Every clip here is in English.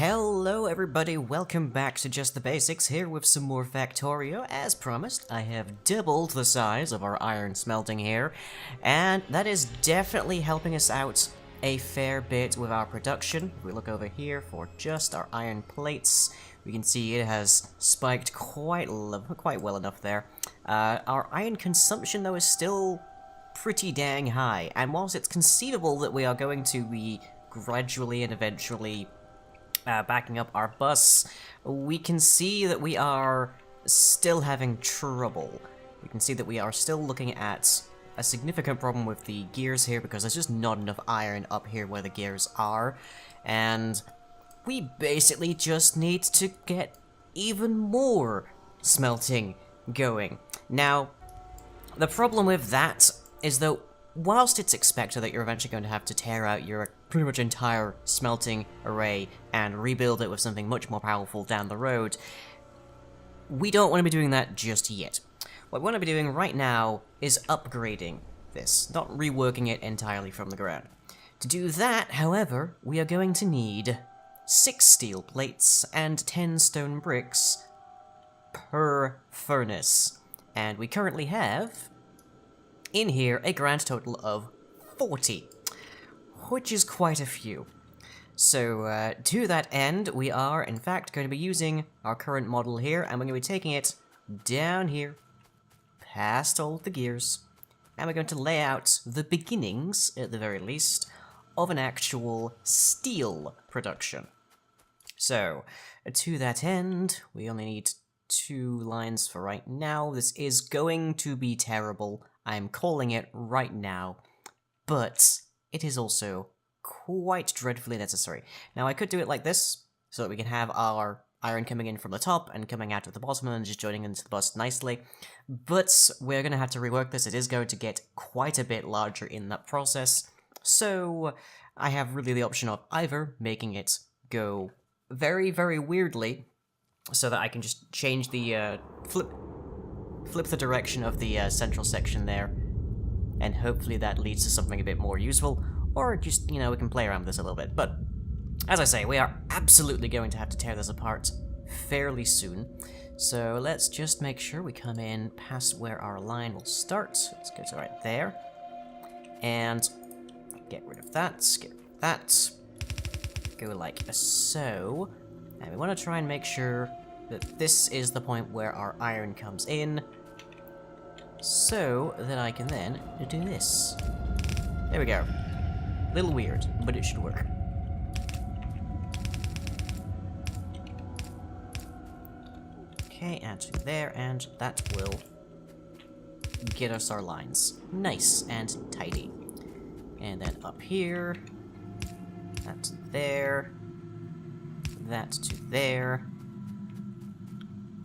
Hello everybody, welcome back to Just the Basics, here with some more Factorio. As promised, I have doubled the size of our iron smelting here, and that is definitely helping us out a fair bit with our production. If we look over here for just our iron plates, we can see it has spiked quite well enough there. Our iron consumption though is still pretty dang high, and whilst it's conceivable that we are going to be gradually and eventually backing up our bus, we can see that we are still having trouble. We can see that we are still looking at a significant problem with the gears here because there's just not enough iron up here where the gears are, and we basically just need to get even more smelting going. Now, the problem with that is that whilst it's expected that you're eventually going to have to tear out your pretty much entire smelting array and rebuild it with something much more powerful down the road, we don't want to be doing that just yet. What we want to be doing right now is upgrading this, not reworking it entirely from the ground. To do that, however, we are going to need 6 steel plates and 10 stone bricks per furnace. And we currently have in here a grand total of 40, which is quite a few. So, to that end, we are, in fact, going to be using our current model here, and we're going to be taking it down here, past all of the gears, and we're going to lay out the beginnings, at the very least, of an actual steel production. So, to that end, we only need 2 lines for right now. This is going to be terrible. I'm calling it right now, but it is also quite dreadfully necessary. Now, I could do it like this, so that we can have our iron coming in from the top and coming out at the bottom and just joining into the bus nicely, but we're going to have to rework this. It is going to get quite a bit larger in that process, so I have really the option of either making it go very, very weirdly, so that I can just change the, flip the direction of the central section there, and hopefully that leads to something a bit more useful, or just, you know, we can play around with this a little bit. But, as I say, we are absolutely going to have to tear this apart fairly soon, so let's just make sure we come in past where our line will start. Let's go to right there, and get rid of that, get rid of that, go like so, and we want to try and make sure that this is the point where our iron comes in, so that I can then do this. There we go. Little weird, but it should work. Okay, and to there, and that will get us our lines. Nice and tidy. And then up here, that to there, that to there,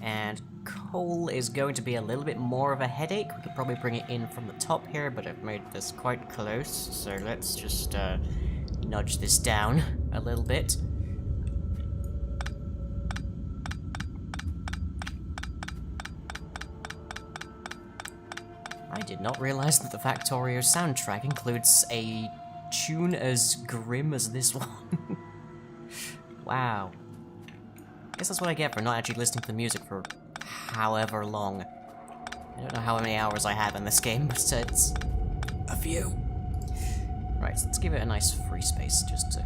and coal is going to be a little bit more of a headache. We could probably bring it in from the top here, but I've made this quite close, so let's just nudge this down a little bit. I did not realize that the Factorio soundtrack includes a tune as grim as this one. Wow. I guess that's what I get for not actually listening to the music for however long. I don't know how many hours I have in this game, but it's a few. Right, so let's give it a nice free space just to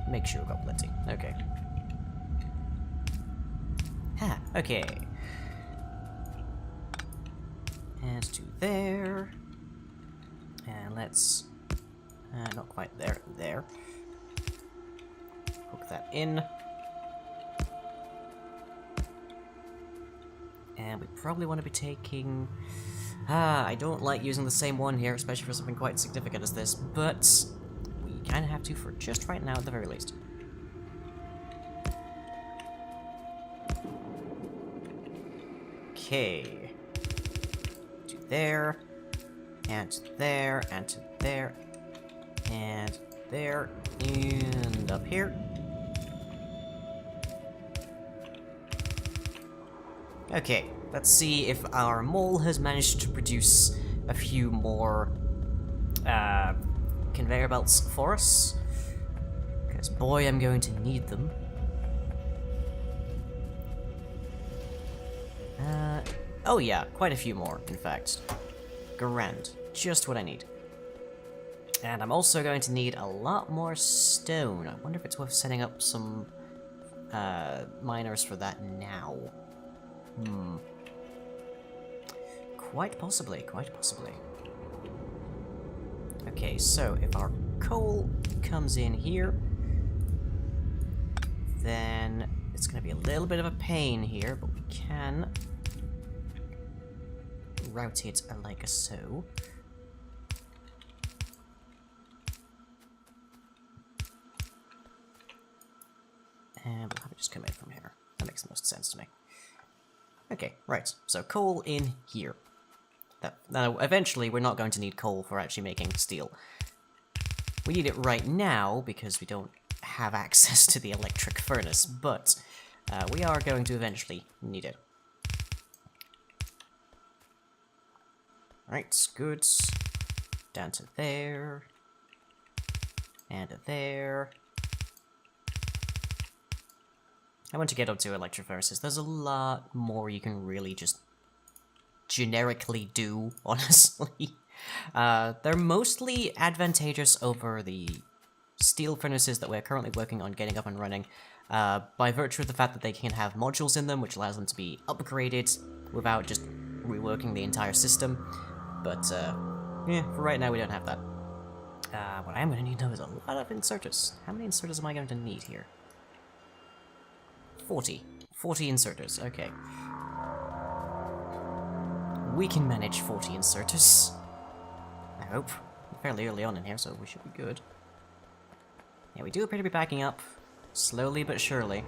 make sure we've got plenty. Okay. Ha, okay. And to there. And let's... not quite there, there. Hook that in. And we probably want to be taking... I don't like using the same one here, especially for something quite significant as this, but we kind of have to for just right now at the very least. Okay. To there, and to there, and to there, and there, and up here. Okay, let's see if our mole has managed to produce a few more conveyor belts for us. Because boy, I'm going to need them. Oh yeah, quite a few more, in fact. Grand. Just what I need. And I'm also going to need a lot more stone. I wonder if it's worth setting up some miners for that now. Quite possibly, quite possibly. Okay, so if our coal comes in here, then it's going to be a little bit of a pain here, but we can route it like so. And we'll have it just come in from here. That makes the most sense to me. Okay, right. So coal in here. Now, eventually, we're not going to need coal for actually making steel. We need it right now because we don't have access to the electric furnace, but we are going to eventually need it. Right, goods. Down to there. And there. I want to get up to electric furnaces. There's a lot more you can really just generically do, honestly. They're mostly advantageous over the steel furnaces that we're currently working on getting up and running, by virtue of the fact that they can have modules in them, which allows them to be upgraded without just reworking the entire system. But, yeah, for right now we don't have that. What I am going to need, though, is a lot of inserters. How many inserters am I going to need here? 40. 40 inserters, okay. We can manage 40 inserters. I hope. We're fairly early on in here, so we should be good. Yeah, we do appear to be backing up. Slowly but surely.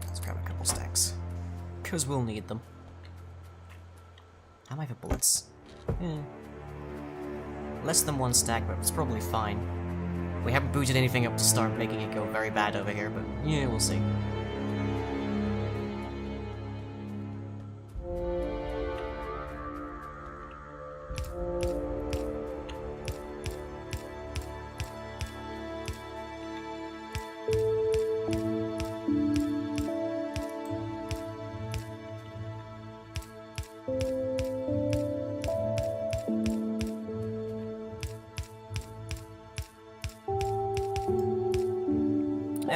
Let's grab a couple stacks. Because we'll need them. How am I for bullets? Less than one stack, but it's probably fine. We haven't booted anything up to start making it go very bad over here, but yeah, we'll see.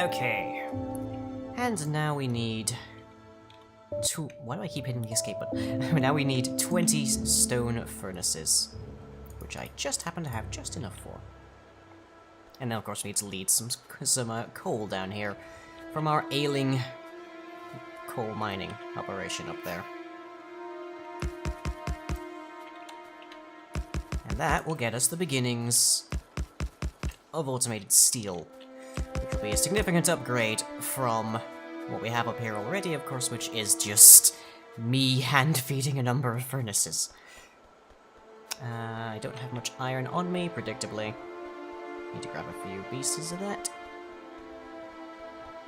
Okay. And now we need... Why do I keep hitting the escape button? Now we need 20 stone furnaces, which I just happen to have just enough for. And now, of course, we need to lead some coal down here from our ailing coal mining operation up there. And that will get us the beginnings of automated steel, which will be a significant upgrade from what we have up here already, of course, which is just me hand-feeding a number of furnaces. I don't have much iron on me, predictably. Need to grab a few pieces of that.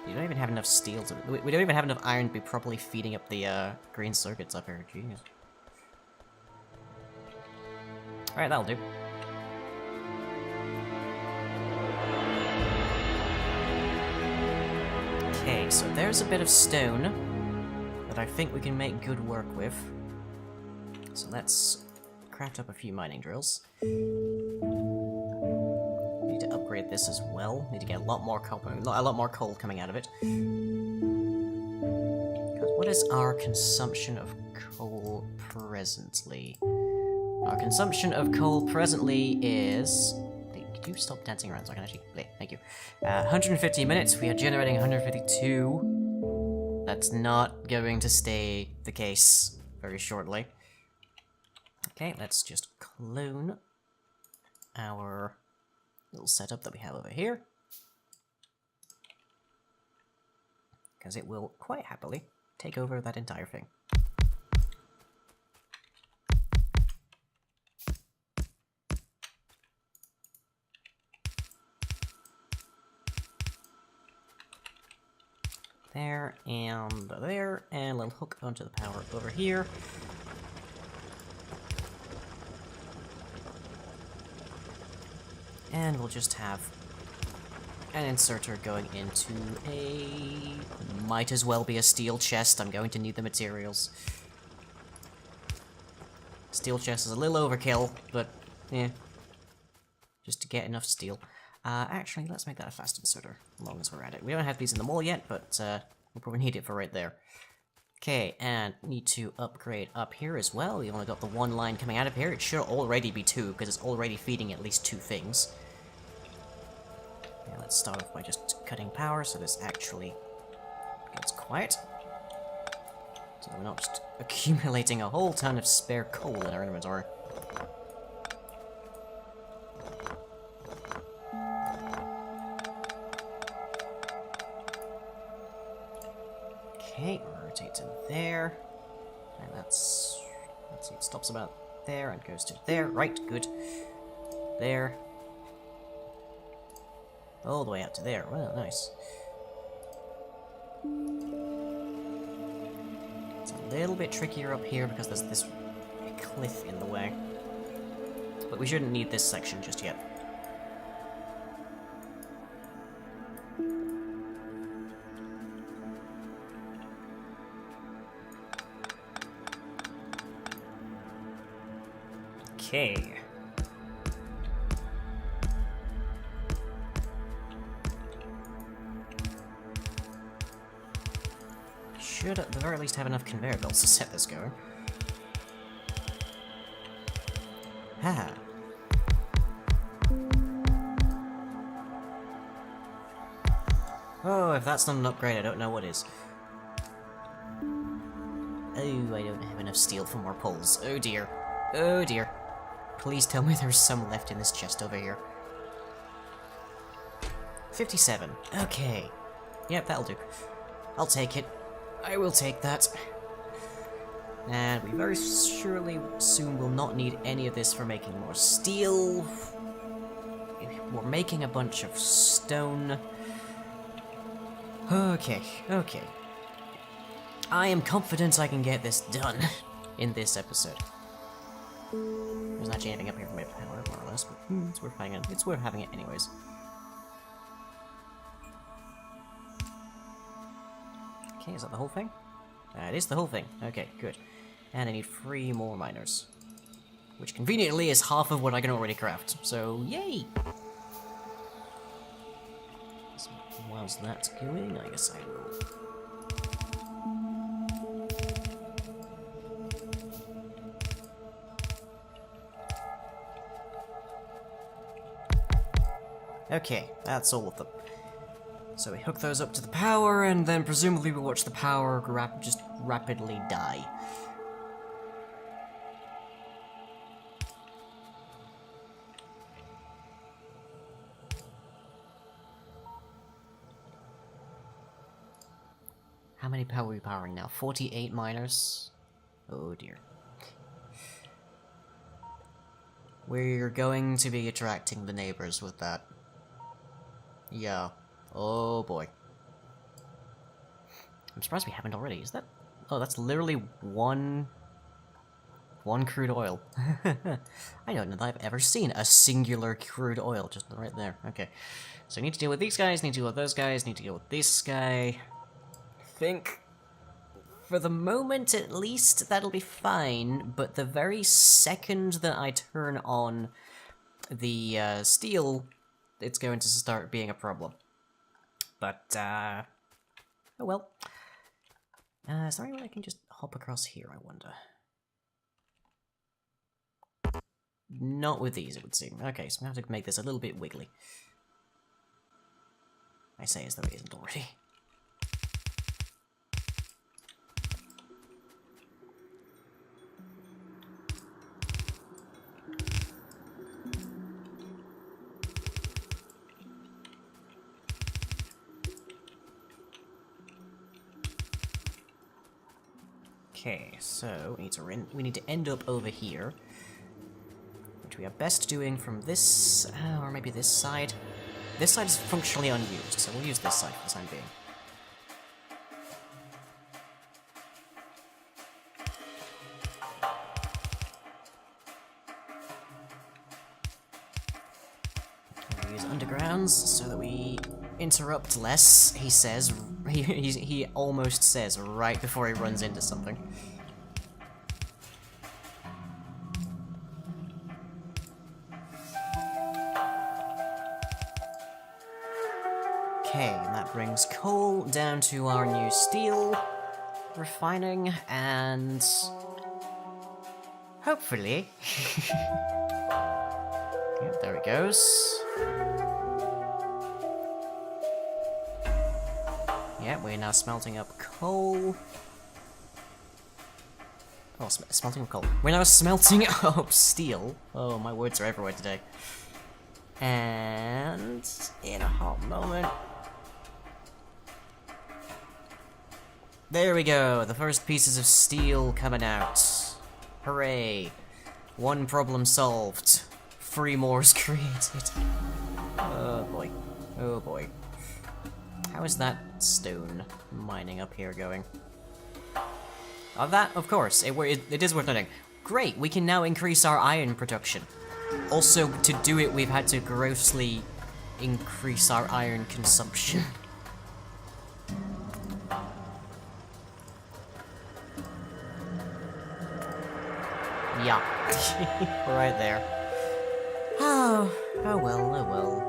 You don't even have enough steel to... We don't even have enough iron to be properly feeding up the green circuits up here, jeez. Alright, that'll do. Okay, so there's a bit of stone that I think we can make good work with. So let's craft up a few mining drills. Need to upgrade this as well. Need to get a lot more coal coming out of it. What is our consumption of coal presently? Our consumption of coal presently is... Could you stop dancing around so I can actually play? Thank you. 150 minutes. We are generating 152. That's not going to stay the case very shortly. Okay, let's just clone our little setup that we have over here, because it will quite happily take over that entire thing. There, and a little hook onto the power over here. And we'll just have an inserter going into a... might as well be a steel chest. I'm going to need the materials. Steel chest is a little overkill, but, yeah. Just to get enough steel. Actually, let's make that a fast inserter, as long as we're at it. We don't have these in the mall yet, but we'll probably need it for right there. Okay, and need to upgrade up here as well. We only got the one line coming out of here. It should already be two, because it's already feeding at least two things. Yeah, let's start off by just cutting power, so this actually gets quiet. So we're not just accumulating a whole ton of spare coal in our inventory. Okay, rotate to there. And that's... let's see, it stops about there and goes to there. Right, good. There. All the way out to there. Well, nice. It's a little bit trickier up here because there's this cliff in the way. But we shouldn't need this section just yet. Okay. Should at the very least have enough conveyor belts to set this going. Haha. Oh, if that's not an upgrade, I don't know what is. Oh, I don't have enough steel for more poles. Oh dear. Oh dear. Please tell me there's some left in this chest over here. 57. Okay. Yep, that'll do. I'll take it. I will take that. And we very surely soon will not need any of this for making more steel. We're making a bunch of stone. Okay, okay. I am confident I can get this done in this episode. There's not actually anything up here for my power, more or less, but it's worth having it. It's worth having it anyways. Okay, is that the whole thing? That is the whole thing. Okay, good. And I need 3 more miners. Which conveniently is half of what I can already craft. So, yay! So, whilst that's going, I guess I will... Okay, that's all of them. So we hook those up to the power, and then presumably we'll watch the power just rapidly die. How many power are we powering now? 48 miners? Oh dear. We're going to be attracting the neighbors with that. Yeah. Oh boy. I'm surprised we haven't already. Is that... oh, that's literally one crude oil. I don't know that I've ever seen a singular crude oil, just right there. Okay. So I need to deal with these guys, need to deal with those guys, need to deal with this guy. I think... for the moment, at least, that'll be fine, but the very second that I turn on the steel, it's going to start being a problem. But, oh well. Is there any way I can just hop across here, I wonder? Not with these, it would seem. Okay, so I'm going to have to make this a little bit wiggly. I say as though it isn't already. Okay, so we need to end up over here, which we are best doing from this, or maybe this side. This side is functionally unused, so we'll use this side for the time being. We'll use undergrounds so that we interrupt less, he says. He almost says right before he runs into something. Okay, and that brings coal down to our new steel refining, and hopefully... Yep, there it goes. Yeah, we're now smelting up coal. Oh, smelting up coal. We're now smelting up steel. Oh, my words are everywhere today. And in a hot moment... There we go, the first pieces of steel coming out. Hooray. One problem solved. 3 more is created. Oh boy. Oh boy. How is that stone mining up here going? Oh, that, of course, it is worth noting. Great, we can now increase our iron production. Also, to do it, we've had to grossly increase our iron consumption. Yeah, right there. Oh well, oh well.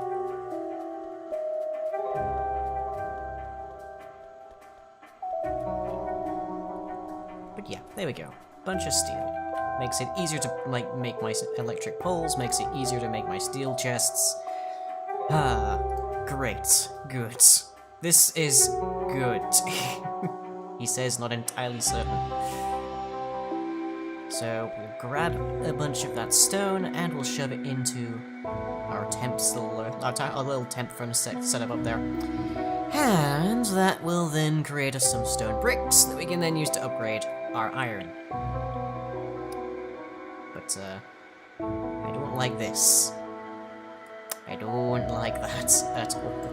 But yeah, there we go. Bunch of steel. Makes it easier to make my electric poles, makes it easier to make my steel chests. Ah, great. Good. This is good. He says, not entirely certain. So we'll grab a bunch of that stone and we'll shove it into our our little temp furnace set up there. And that will then create us some stone bricks that we can then use to upgrade our iron. But I don't like this. I don't like that at all.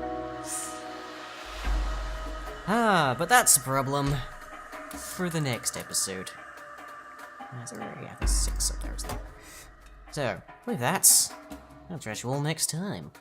But that's a problem for the next episode. Yeah, there's 6 up there, isn't there? So, with that, I'll catch you all next time.